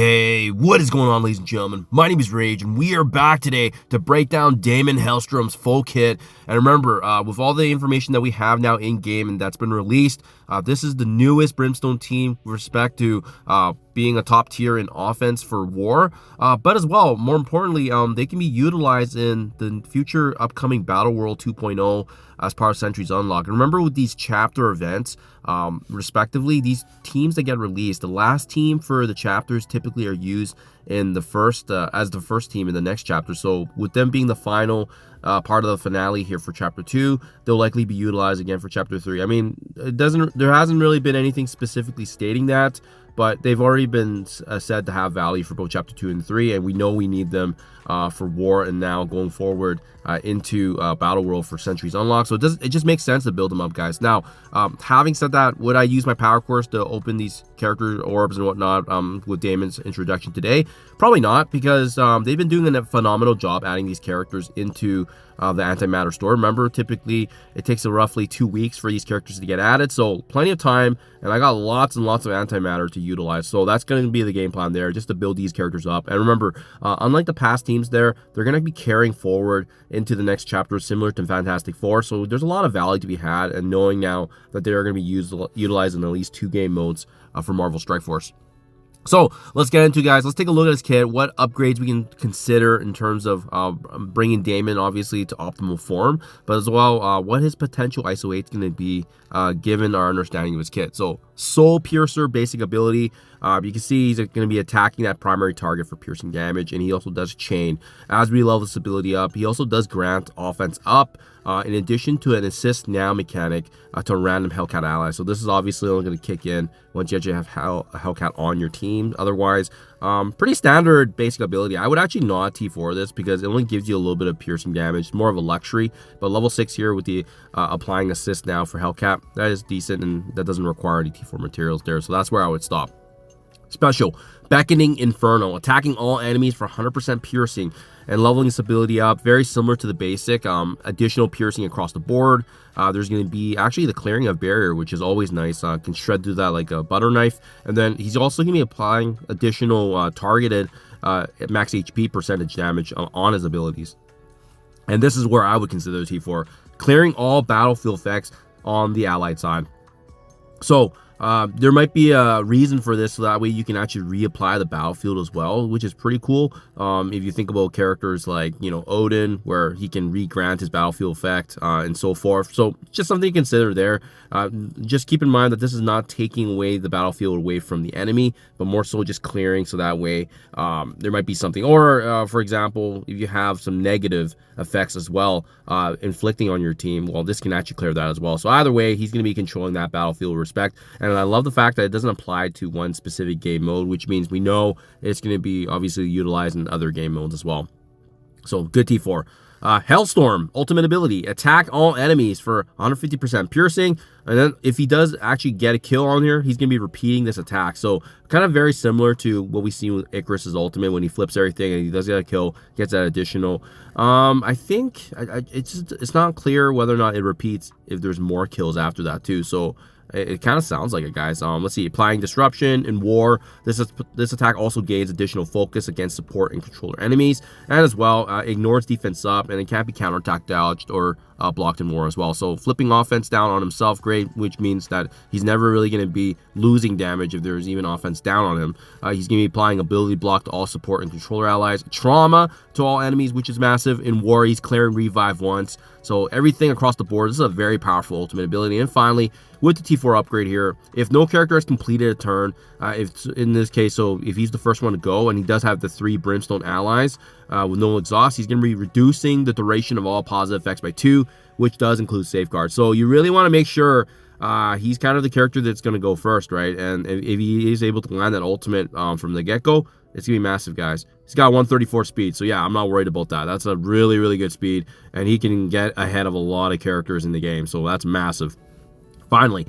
Hey, what is going on, ladies and gentlemen? My name is Rayge, and we are back today to break down DAIMON HELLSTROM's full kit. And remember, with all the information that we have now in-game and that's been released, this is the newest Brimstone team with respect to being a top tier in offense for war. But as well, more importantly, they can be utilized in the future upcoming Battle World 2.0 as part of Centuries Unlocked. And remember, with these chapter events, respectively, these teams that get released, the last team for the chapters typically are used in the first as the first team in the next chapter. So with them being the final part of the finale here for chapter 2, they'll likely be utilized again for chapter 3. I mean, there hasn't really been anything specifically stating that, but they've already been said to have value for both chapter 2 and 3, and we know we need them for war and now going forward into Battle World for Centuries Unlocked. So it just makes sense to build them up, guys. Now, having said that, would I use my power course to open these character orbs and whatnot with Daimon's introduction today? Probably not, because they've been doing a phenomenal job adding these characters into the antimatter store. Remember, typically it takes roughly 2 weeks for these characters to get added, so plenty of time, and I got lots and lots of antimatter to utilize. So that's going to be the game plan there, just to build these characters up. And remember, unlike the past teams there, they're going to be carrying forward into the next chapter, similar to Fantastic Four. So there's a lot of value to be had, and knowing now that they are going to be utilized in at least 2 game modes for Marvel Strike Force. So let's get into it, guys. Let's take a look at this kit, what upgrades we can consider in terms of bringing Daimon obviously to optimal form, but as well what his potential ISO-8 is going to be given our understanding of his kit. So Soul Piercer basic ability, you can see he's going to be attacking that primary target for piercing damage, and he also does chain. As we level this ability up, he also does grant offense up, in addition to an assist now mechanic to a random Hellcat ally. So this is obviously only going to kick in once you actually have a Hellcat on your team. Otherwise, pretty standard basic ability. I would actually not T4 this because it only gives you a little bit of piercing damage. It's more of a luxury, but level 6 here with the applying assist now for Hellcat, that is decent, and that doesn't require any T4 materials there. So that's where I would stop. Special Beckoning Inferno, attacking all enemies for 100% piercing and leveling this ability up, very similar to the basic. Additional piercing across the board. There's going to be actually the clearing of barrier, which is always nice. Can shred through that like a butter knife. And then he's also going to be applying additional targeted max HP percentage damage on his abilities. And this is where I would consider T4, clearing all battlefield effects on the allied side. So there might be a reason for this, so that way you can actually reapply the battlefield as well, which is pretty cool. If you think about characters like, you know, Odin, where he can re-grant his battlefield effect and so forth. So just something to consider there. Just keep in mind that this is not taking away the battlefield away from the enemy, but more so just clearing, so that way there might be something. Or for example, if you have some negative effects as well inflicting on your team, well, this can actually clear that as well. So either way, he's going to be controlling that battlefield with respect. And I love the fact that it doesn't apply to one specific game mode, which means we know it's going to be obviously utilized in other game modes as well. So good T4. Hellstorm, ultimate ability, attack all enemies for 150% piercing, and then if he does actually get a kill on here, he's going to be repeating this attack. So kind of very similar to what we see with Icarus's ultimate, when he flips everything and he does get a kill, gets that additional. I think it's not clear whether or not it repeats if there's more kills after that too. So it kind of sounds like it, guys. Let's see. Applying disruption in war. This attack also gains additional focus against support and controller enemies, and as well ignores defense up, and it can't be counterattack dodged or blocked in war as well. So flipping offense down on himself, great, which means that he's never really going to be losing damage if there's even offense down on him. He's going to be applying ability block to all support and controller allies, trauma to all enemies, which is massive. In war, he's clearing revive once. So everything across the board, this is a very powerful ultimate ability. And finally, with the T4 upgrade here, if no character has completed a turn, if in this case, so if he's the first one to go and he does have the 3 Brimstone allies with no exhaust, he's going to be reducing the duration of all positive effects by 2, which does include safeguard. So you really want to make sure he's kind of the character that's going to go first, right? And if he is able to land that ultimate from the get-go, it's going to be massive, guys. He's got 134 speed, so yeah, I'm not worried about that. That's a really, really good speed, and he can get ahead of a lot of characters in the game, so that's massive. Finally,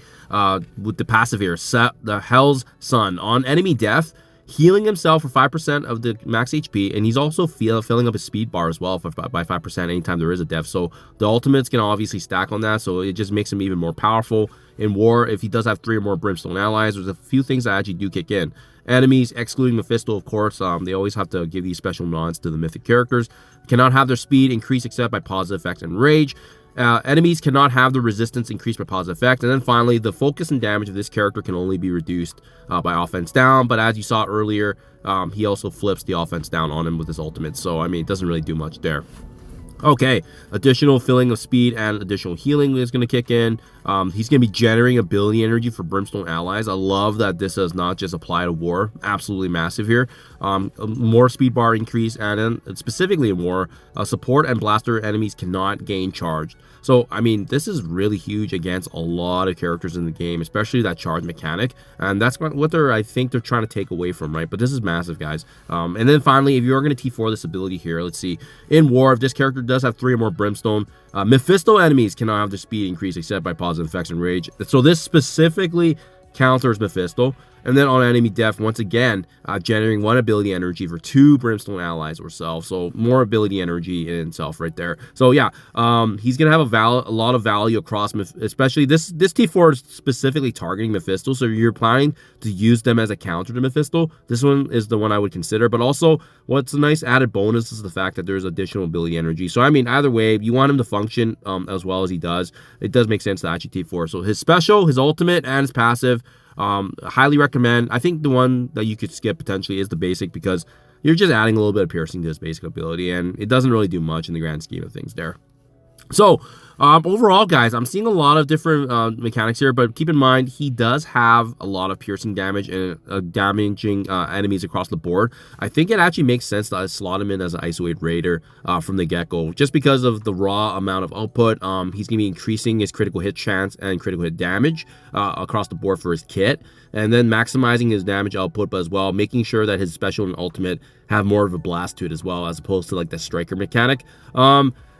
with the passive here, set the Hell's Sun. On enemy death, healing himself for 5% of the max HP, and he's also filling up his speed bar as well by 5% anytime there is a death. So the ultimate's gonna obviously stack on that, so it just makes him even more powerful in war. If he does have 3 or more Brimstone allies, there's a few things that actually do kick in. Enemies, excluding Mephisto, of course, they always have to give these special nods to the mythic characters. Cannot have their speed increased except by positive effects and rage. Enemies cannot have the resistance increased by positive effect. And then finally, the focus and damage of this character can only be reduced by offense down. But as you saw earlier, he also flips the offense down on him with his ultimate. So, I mean, it doesn't really do much there. Okay, additional filling of speed and additional healing is going to kick in. He's going to be generating ability energy for Brimstone allies. I love that this does not just apply to war. Absolutely massive here. More speed bar increase, and then specifically in war, support and blaster enemies cannot gain charged. So, I mean, this is really huge against a lot of characters in the game, especially that charge mechanic. And that's what I think they're trying to take away from, right? But this is massive, guys. And then finally, if you're going to T4 this ability here, let's see. In war, if this character does have 3 or more Brimstone, Mephisto enemies cannot have their speed increase except by positive effects and rage. So this specifically counters Mephisto. And then on enemy death, once again, generating 1 ability energy for 2 Brimstone allies or self. So more ability energy in itself right there. So yeah, he's going to have a lot of value across, especially this T4 is specifically targeting Mephisto. So if you're planning to use them as a counter to Mephisto, this one is the one I would consider. But also, what's a nice added bonus is the fact that there's additional ability energy. So I mean, either way, you want him to function as well as he does. It does make sense to actually T4. So his special, his ultimate, and his passive, highly recommend. I think the one that you could skip potentially is the basic, because you're just adding a little bit of piercing to his basic ability, and it doesn't really do much in the grand scheme of things there. So overall, guys, I'm seeing a lot of different mechanics here, but keep in mind he does have a lot of piercing damage and damaging enemies across the board. I think it actually makes sense to slot him in as an ISO-8 raider from the get-go, just because of the raw amount of output. He's going to be increasing his critical hit chance and critical hit damage across the board for his kit, and then maximizing his damage output, but as well making sure that his special and ultimate have more of a blast to it as well, as opposed to like the striker mechanic.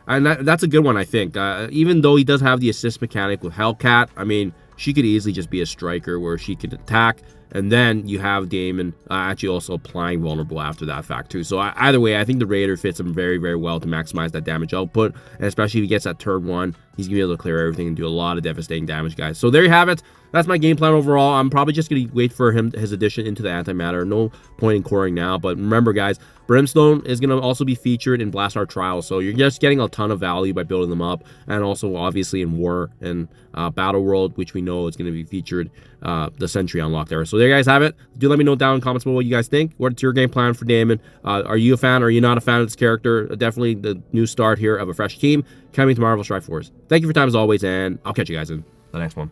And that's a good one, I think. Even though he does have the assist mechanic with Hellcat, I mean, she could easily just be a striker where she could attack, and then you have Daimon actually also applying vulnerable after that fact too. So either way, I think the Raider fits him very, very well to maximize that damage output, and especially if he gets that turn 1, he's gonna be able to clear everything and do a lot of devastating damage, guys. So there you have it. That's my game plan overall. I'm probably just gonna wait for his addition into the antimatter. No point in coring now, but remember, guys, Brimstone is gonna also be featured in Blast Trials, so you're just getting a ton of value by building them up, and also obviously in War and Battle World, which we know is gonna be featured the Sentry unlock there. So there you guys have it. Do let me know down in the comments below what you guys think. What's your game plan for Daimon? Are you a fan? Or are you not a fan of this character? Definitely the new start here of a fresh team coming to Marvel Strike Force. Thank you for your time as always, and I'll catch you guys in the next one.